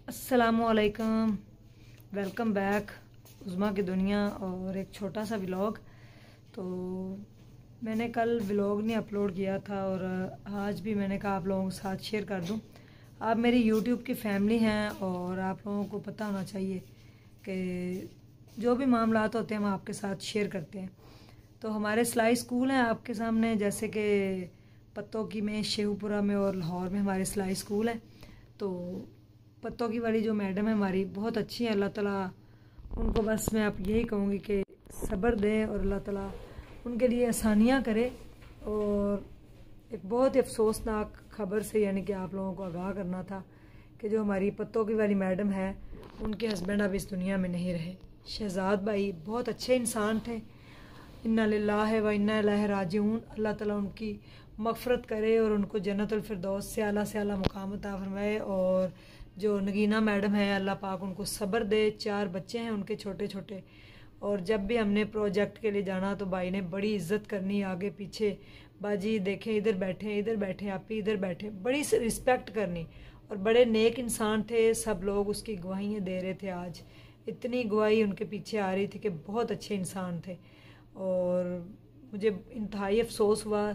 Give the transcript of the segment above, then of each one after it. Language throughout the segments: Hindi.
अस्सलामुअलैकुम, वेलकम बैक उज़्मा की दुनिया और एक छोटा सा व्लॉग। तो मैंने कल व्लॉग नहीं अपलोड किया था और आज भी मैंने कहा आप लोगों के साथ शेयर कर दूं। आप मेरी यूट्यूब की फैमिली हैं और आप लोगों को पता होना चाहिए कि जो भी मामलात होते हैं हम आपके साथ शेयर करते हैं। तो हमारे सिलाई स्कूल हैं आपके सामने, जैसे कि पत्तों में, शेखुपुरा में और लाहौर में हमारे सिलाई स्कूल हैं। तो पत्तों की वाली जो मैडम है हमारी बहुत अच्छी है। अल्लाह ताला उनको, बस मैं आप यही कहूँगी कि सब्र दें और अल्लाह ताला उनके लिए आसानियाँ करे। और एक बहुत ही अफसोसनाक खबर से यानी कि आप लोगों को आगाह करना था कि जो हमारी पत्तों की वाली मैडम है उनके हस्बैंड अब इस दुनिया में नहीं रहे। शहजाद भाई बहुत अच्छे इंसान थे। इन्ना लिल्लाहि व इन्ना इलैहि राजिऊन। अल्लाह ताला उनकी मग़फ़िरत करे और उनको जन्नतुल फिरदौस से आला मुकाम अता फरमाए। और जो नगीना मैडम है अल्लाह पाक उनको सब्र दे। 4 बच्चे हैं उनके छोटे छोटे, और जब भी हमने प्रोजेक्ट के लिए जाना तो भाई ने बड़ी इज्जत करनी, आगे पीछे बाजी देखें इधर बैठे आप ही इधर बैठे, बड़ी रिस्पेक्ट करनी। और बड़े नेक इंसान थे, सब लोग उसकी गवाहियाँ दे रहे थे। आज इतनी गवाही उनके पीछे आ रही थी कि बहुत अच्छे इंसान थे। और मुझे इंतहाई अफसोस हुआ,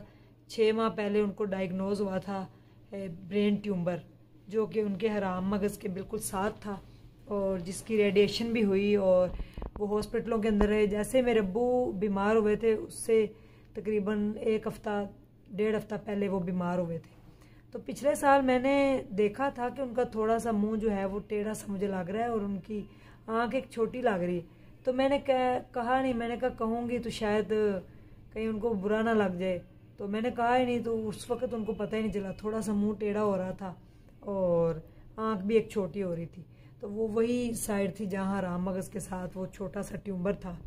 6 माह पहले उनको डायग्नोज हुआ था ब्रेन ट्यूमर, जो कि उनके हराम मगज़ के बिल्कुल साथ था और जिसकी रेडिएशन भी हुई और वो हॉस्पिटलों के अंदर रहे। जैसे मेरे अब्बू बीमार हुए थे उससे तकरीबन 1 हफ़्ता 1.5 हफ़्ता पहले वो बीमार हुए थे। तो पिछले साल मैंने देखा था कि उनका थोड़ा सा मुंह जो है वो टेढ़ा सा मुझे लग रहा है और उनकी आँख एक छोटी लग रही है। तो मैंने कहा नहीं, मैंने कहा कहूँगी तो शायद कहीं उनको बुरा ना लग जाए, तो मैंने कहा ही नहीं। तो उस वक़्त उनको पता ही नहीं चला, थोड़ा सा मुंह टेढ़ा हो रहा था और आँख भी एक छोटी हो रही थी। तो वो वही साइड थी जहाँ हराम मगज़ के साथ वो छोटा सा ट्यूमर था।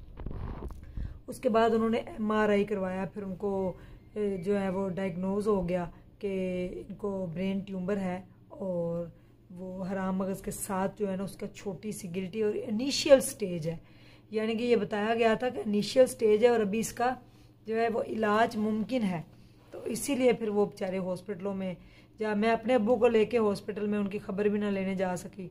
उसके बाद उन्होंने MRI करवाया, फिर उनको जो है वो डायग्नोज हो गया कि इनको ब्रेन ट्यूमर है और वो हराम मगज़ के साथ जो है ना उसका छोटी सी गिल्टी और इनिशियल स्टेज है। यानी कि ये बताया गया था कि इनिशियल स्टेज है और अभी इसका जो है वो इलाज मुमकिन है। तो इसीलिए फिर वो बेचारे हॉस्पिटलों में, जहाँ मैं अपने अब्बू को लेके हॉस्पिटल में उनकी खबर भी ना लेने जा सकी,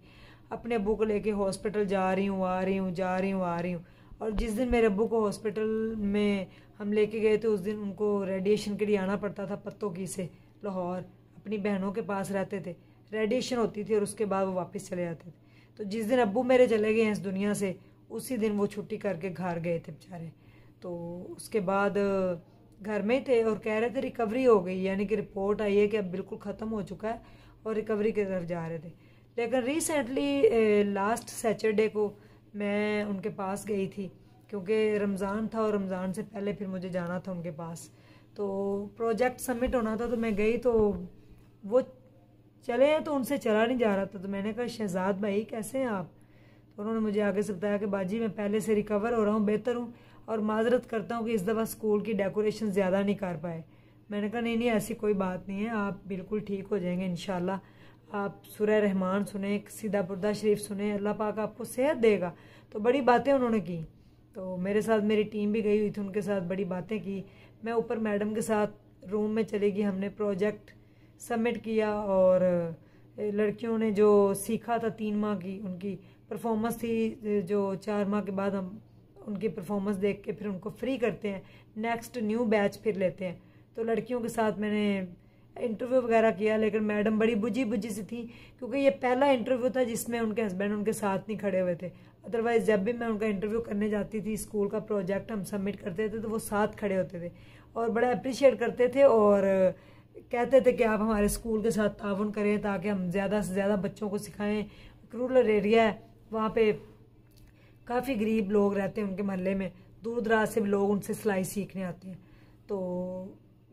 अपने अब्बू को लेके हॉस्पिटल जा रही हूँ, आ रही हूँ, जा रही हूँ, आ रही हूँ। और जिस दिन मेरे अब्बू को हॉस्पिटल में हम लेके गए थे उस दिन उनको रेडिएशन के लिए आना पड़ता था पत्तों की से लाहौर। अपनी बहनों के पास रहते थे, रेडिएशन होती थी और उसके बाद वो वापस चले जाते थे। तो जिस दिन अब्बू मेरे चले गए हैं इस दुनिया से, उसी दिन वो छुट्टी करके घर गए थे बेचारे। तो उसके बाद घर में ही थे और कह रहे थे रिकवरी हो गई, यानी कि रिपोर्ट आई है कि अब बिल्कुल ख़त्म हो चुका है और रिकवरी की तरफ जा रहे थे। लेकिन रिसेंटली लास्ट सैटरडे को मैं उनके पास गई थी क्योंकि रमज़ान था और रमज़ान से पहले फिर मुझे जाना था उनके पास। तो प्रोजेक्ट सबमिट होना था, तो मैं गई तो वो चले हैं तो उनसे चला नहीं जा रहा था। तो मैंने कहा शहजाद भाई कैसे हैं आप? तो उन्होंने मुझे आगे से बताया कि बाजी मैं पहले से रिकवर हो रहा हूँ, बेहतर हूँ और माजरत करता हूँ कि इस दफ़ा स्कूल की डेकोरेशन ज़्यादा नहीं कर पाए। मैंने कहा नहीं ऐसी कोई बात नहीं है, आप बिल्कुल ठीक हो जाएंगे इंशाल्लाह। आप सूरह रहमान सुने, सीधा बुर्दा शरीफ सुने, अल्लाह पाक आपको सेहत देगा। तो बड़ी बातें उन्होंने की। तो मेरे साथ मेरी टीम भी गई हुई थी, उनके साथ बड़ी बातें की। मैं ऊपर मैडम के साथ रूम में चली गई, हमने प्रोजेक्ट सबमिट किया और लड़कियों ने जो सीखा था 3 माह की उनकी परफॉर्मेंस थी, जो 4 माह के बाद हम उनकी परफॉर्मेंस देख के फिर उनको फ्री करते हैं, नेक्स्ट न्यू बैच फिर लेते हैं। तो लड़कियों के साथ मैंने इंटरव्यू वगैरह किया, लेकिन मैडम बड़ी बुझी सी थी क्योंकि ये पहला इंटरव्यू था जिसमें उनके हस्बैंड उनके साथ नहीं खड़े हुए थे। अदरवाइज़ जब भी मैं उनका इंटरव्यू करने जाती थी, स्कूल का प्रोजेक्ट हम सबमिट करते थे तो वो साथ खड़े होते थे और बड़ा अप्रिशिएट करते थे और कहते थे कि आप हमारे स्कूल के साथ ताउन करें ताकि हम ज़्यादा से ज़्यादा बच्चों को सिखाएँ। रूरल एरिया है, वहाँ पे काफ़ी गरीब लोग रहते हैं उनके मोहल्ले में, दूर दराज से भी लोग उनसे सिलाई सीखने आते हैं। तो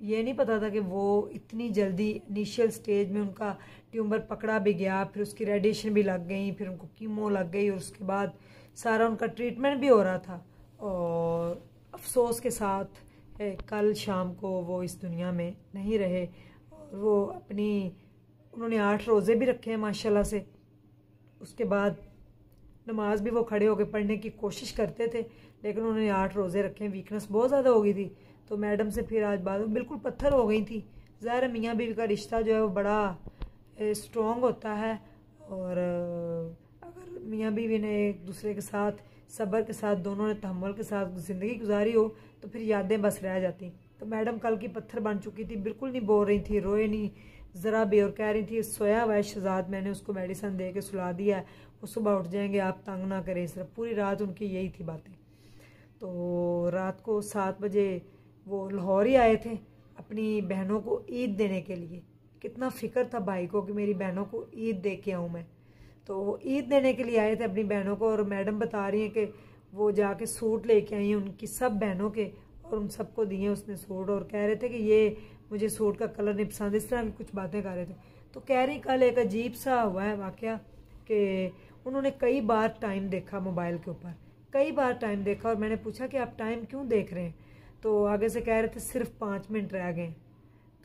ये नहीं पता था कि वो इतनी जल्दी इनिशियल स्टेज में उनका ट्यूमर पकड़ा भी गया, फिर उसकी रेडिएशन भी लग गई, फिर उनको कीमो लग गई और उसके बाद सारा उनका ट्रीटमेंट भी हो रहा था। और अफसोस के साथ कल शाम को वो इस दुनिया में नहीं रहे। और वो उन्होंने 8 रोज़े भी रखे हैं माशाल्लाह से। उसके बाद नमाज भी वो खड़े होकर पढ़ने की कोशिश करते थे, लेकिन उन्होंने 8 रोज़े रखे। वीकनेस बहुत ज़्यादा हो गई थी, तो मैडम से फिर आज बात बिल्कुल पत्थर हो गई थी। ज़ाहिर मियाँ बीवी का रिश्ता जो है वो बड़ा स्ट्रॉन्ग होता है और अगर मियाँ बीवी ने एक दूसरे के साथ सब्र के साथ, दोनों ने तहम्मुल के साथ ज़िंदगी गुजारी हो तो फिर यादें बस रह जाती। तो मैडम कल की पत्थर बन चुकी थी, बिल्कुल नहीं बोल रही थी, रोए नहीं ज़रा भी, और कह रही थी सोया हुआ है शहजाद, मैंने उसको मेडिसिन दे के सुला दिया है, वो सुबह उठ जाएंगे, आप तंग ना करें। सिर्फ पूरी रात उनकी यही थी बातें। तो रात को 7 बजे वो लाहौर ही आए थे अपनी बहनों को ईद देने के लिए। कितना फ़िक्र था भाई को कि मेरी बहनों को ईद दे के आऊँ मैं। तो ईद देने के लिए आए थे अपनी बहनों को, और मैडम बता रही हैं कि वो जाके सूट लेके आई हैं उनकी सब बहनों के, और उन सबको दिए उसने सूट, और कह रहे थे कि ये मुझे सूट का कलर नहीं पसंद, इस तरह की कुछ बातें कर रहे थे। तो कह रही कल एक अजीब सा हुआ है वाक़या कि उन्होंने कई बार टाइम देखा मोबाइल के ऊपर, कई बार टाइम देखा, और मैंने पूछा कि आप टाइम क्यों देख रहे हैं, तो आगे से कह रहे थे सिर्फ 5 मिनट रह गए।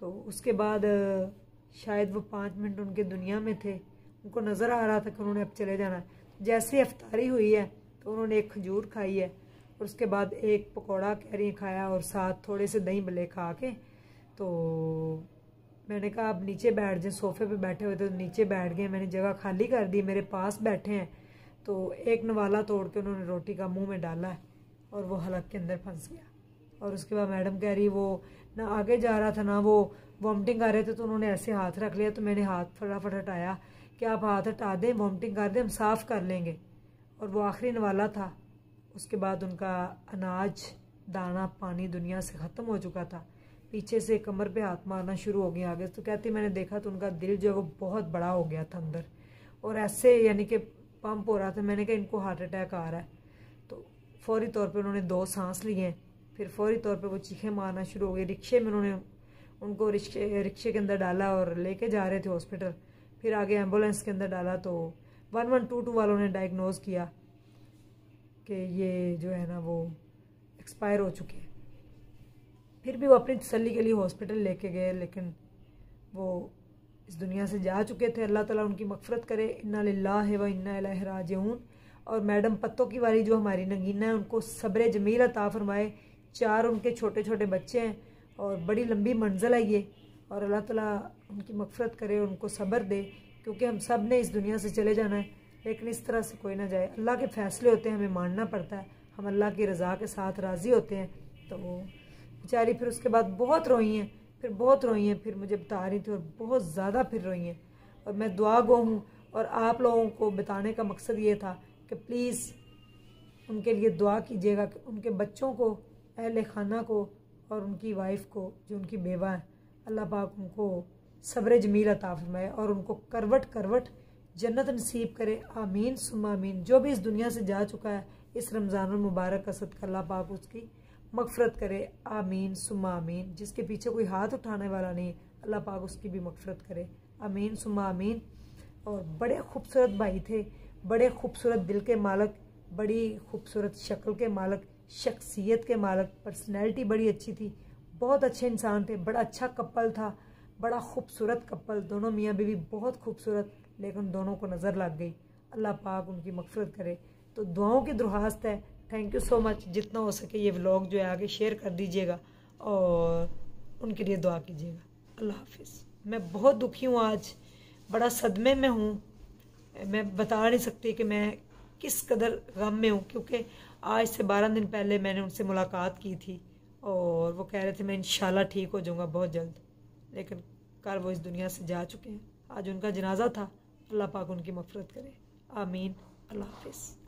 तो उसके बाद शायद वो 5 मिनट उनके दुनिया में थे, उनको नज़र आ रहा था कि उन्होंने अब चले जाना है। जैसे अफ्तारी हुई है तो उन्होंने एक खजूर खाई है, और उसके बाद एक पकौड़ा कह रही खाया, और साथ थोड़े से दही भल्ले खा के, तो मैंने कहा आप नीचे बैठ जाए, सोफे पे बैठे हुए थे तो नीचे बैठ गए, मैंने जगह खाली कर दी, मेरे पास बैठे हैं। तो एक नवाला तोड़ के उन्होंने रोटी का मुंह में डाला है, और वो हलक के अंदर फंस गया। और उसके बाद मैडम कह रही वो ना आगे जा रहा था ना वो वॉमिटिंग कर रहे थे, तो उन्होंने ऐसे हाथ रख लिया, तो मैंने हाथ फटाफट हटाया कि आप हाथ हटा दें, वॉमिटिंग कर दें, हम साफ़ कर लेंगे। और वो आखिरी नवाला था। उसके बाद उनका अनाज दाना पानी दुनिया से ख़त्म हो चुका था। पीछे से कमर पे हाथ मारना शुरू हो गया आगे। तो कहती मैंने देखा तो उनका दिल जो है वो बहुत बड़ा हो गया था अंदर, और ऐसे यानी कि पंप हो रहा था। मैंने कहा इनको हार्ट अटैक आ रहा है। तो फौरी तौर पे उन्होंने 2 सांस लिए, फिर फौरी तौर पे वो चीखें मारना शुरू हो गई। रिक्शे में उन्होंने उनको रिक्शे के अंदर डाला और लेके जा रहे थे हॉस्पिटल। फिर आगे एम्बुलेंस के अंदर डाला तो 1122 वालों ने डायग्नोज किया कि ये जो है ना वो एक्सपायर हो चुके हैं। फिर भी वो अपनी तसल्ली के लिए हॉस्पिटल लेके गए, लेकिन वो इस दुनिया से जा चुके थे। अल्लाह ताला उनकी मग़फ़िरत करे। इन्ना लिल्लाहि व इन्ना इलैहि राजिऊन। और मैडम पत्तों की वाली जो हमारी नगीना है उनको सब्र जमील अता फरमाए। 4 उनके छोटे छोटे बच्चे हैं और बड़ी लंबी मंजिल है ये, और अल्लाह ताला उनकी मग़फ़िरत करे, उनको सब्र दे, क्योंकि हम सब ने इस दुनिया से चले जाना है, लेकिन इस तरह से कोई ना जाए। अल्लाह के फ़ैसले होते हैं, हमें मानना पड़ता है, हम अल्लाह की रज़ा के साथ राज़ी होते हैं। तो बेचारी फिर उसके बाद बहुत रोई हैं, फिर बहुत रोई हैं, फिर मुझे बता रही थी, और बहुत ज़्यादा फिर रोई हैं। और मैं दुआ गो हूँ, और आप लोगों को बताने का मकसद ये था कि प्लीज़ उनके लिए दुआ कीजिएगा कि उनके बच्चों को, अहले खाना को, और उनकी वाइफ को जो उनकी बेवा है, अल्लाह पाक उनको सब्र जमील अता फरमाए और उनको करवट करवट जन्नत नसीब करे। आमीन सुम्मा आमीन। जो भी इस दुनिया से जा चुका है इस रमज़ानुल मुबारक का सदका अल्लाह पाक उसकी मग़फ़िरत करे। आमीन सुम्मा आमीन। जिसके पीछे कोई हाथ उठाने वाला नहीं, अल्लाह पाक उसकी भी मग़फ़िरत करे। आमीन सुम्मा आमीन। और बड़े खूबसूरत भाई थे, बड़े खूबसूरत दिल के मालक, बड़ी खूबसूरत शक्ल के मालक, शख्सियत के मालक, पर्सनैलिटी बड़ी अच्छी थी, बहुत अच्छे इंसान थे, बड़ा अच्छा कपल था, बड़ा खूबसूरत कपल। दोनों मियाँ बीवी बहुत खूबसूरत, लेकिन दोनों को नज़र लग गई। अल्लाह पाक उनकी मग़फ़िरत करे। तो दुआओं की दरख्वास्त है। Thank you so much. जितना हो सके ये व्लॉग जो है आगे शेयर कर दीजिएगा और उनके लिए दुआ कीजिएगा। अल्लाह हाफिज़। मैं बहुत दुखी हूँ आज, बड़ा सदमे में हूँ। मैं बता नहीं सकती कि मैं किस कदर गम में हूँ, क्योंकि आज से 12 दिन पहले मैंने उनसे मुलाकात की थी और वो कह रहे थे मैं इंशाल्लाह ठीक हो जाऊँगा बहुत जल्द, लेकिन कल वो इस दुनिया से जा चुके हैं। आज उनका जनाजा था। अल्लाह पाक उनकी मग़फ़िरत करे। आमीन। अल्लाह हाफिज़।